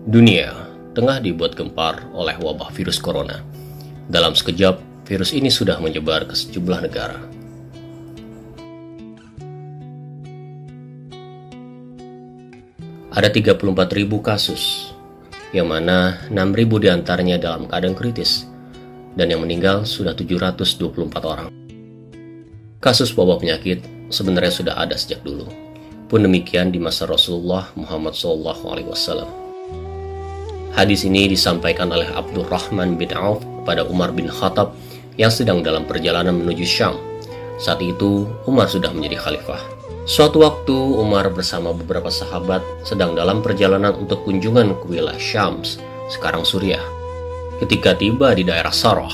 Dunia tengah dibuat gempar oleh wabah virus corona. Dalam sekejap, virus ini sudah menyebar ke sejumlah negara. Ada 34.000 kasus, yang mana 6.000 diantaranya dalam keadaan kritis, dan yang meninggal sudah 724 orang. Kasus wabah penyakit sebenarnya sudah ada sejak dulu, pun demikian di masa Rasulullah Muhammad SAW. Hadis ini disampaikan oleh Abdurrahman bin Auf kepada Umar bin Khattab yang sedang dalam perjalanan menuju Syam. Saat itu Umar sudah menjadi khalifah. Suatu waktu Umar bersama beberapa sahabat sedang dalam perjalanan untuk kunjungan ke wilayah Syams, sekarang Suriah. Ketika tiba di daerah Sarah,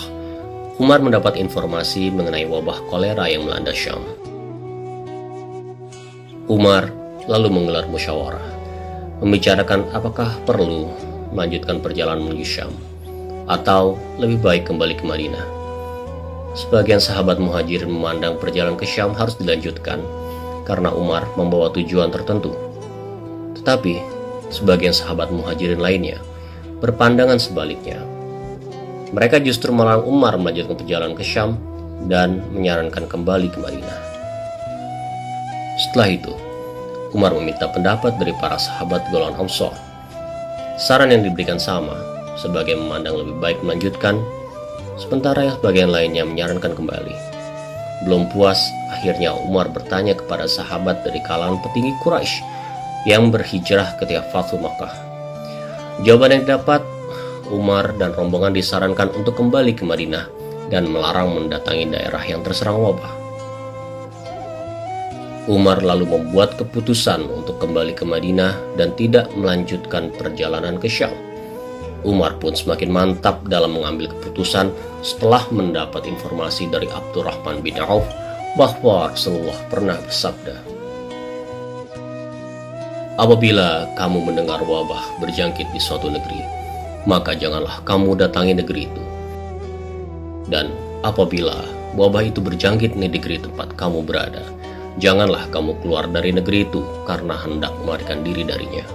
Umar mendapat informasi mengenai wabah kolera yang melanda Syam. Umar lalu menggelar musyawarah, membicarakan apakah perlu melanjutkan perjalanan menuju Syam atau lebih baik kembali ke Madinah. Sebagian sahabat muhajirin memandang perjalanan ke Syam harus dilanjutkan karena Umar membawa tujuan tertentu. Tetapi sebagian sahabat muhajirin lainnya berpandangan sebaliknya. Mereka justru melarang Umar melanjutkan perjalanan ke Syam dan menyarankan kembali ke Madinah. Setelah itu, Umar meminta pendapat dari para sahabat golongan Ansar. Saran yang diberikan sama, sebagian memandang lebih baik melanjutkan, sementara yang sebagian lainnya menyarankan kembali. Belum puas, akhirnya Umar bertanya kepada sahabat dari kalangan petinggi Quraisy yang berhijrah ketika Fathu Makkah. Jawaban yang didapat, Umar dan rombongan disarankan untuk kembali ke Madinah dan melarang mendatangi daerah yang terserang wabah. Umar lalu membuat keputusan untuk kembali ke Madinah dan tidak melanjutkan perjalanan ke Syam. Umar pun semakin mantap dalam mengambil keputusan setelah mendapat informasi dari Abdurrahman bin Auf bahwa Rasulullah pernah bersabda, "Apabila kamu mendengar wabah berjangkit di suatu negeri, maka janganlah kamu datangi negeri itu. Dan apabila wabah itu berjangkit di negeri tempat kamu berada, janganlah kamu keluar dari negeri itu karena hendak melarikan diri darinya."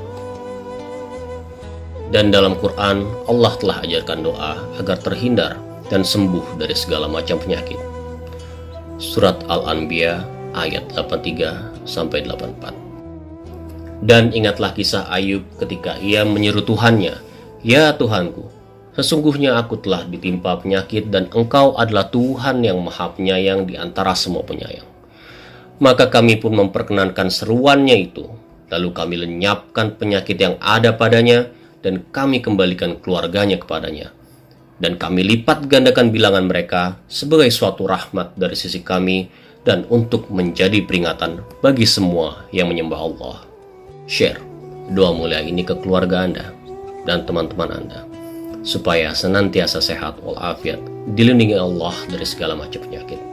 Dan dalam Quran, Allah telah ajarkan doa agar terhindar dan sembuh dari segala macam penyakit. Surat Al-Anbiya ayat 83-84. Dan ingatlah kisah Ayub ketika ia menyeru Tuhannya, "Ya Tuhanku, sesungguhnya aku telah ditimpa penyakit dan Engkau adalah Tuhan yang Maha Penyayang di antara semua penyayang." Maka kami pun memperkenankan seruannya itu, lalu kami lenyapkan penyakit yang ada padanya, dan kami kembalikan keluarganya kepadanya. Dan kami lipat gandakan bilangan mereka sebagai suatu rahmat dari sisi kami, dan untuk menjadi peringatan bagi semua yang menyembah Allah. Share doa mulia ini ke keluarga Anda dan teman-teman Anda, supaya senantiasa sehat walafiat, dilindungi Allah dari segala macam penyakit.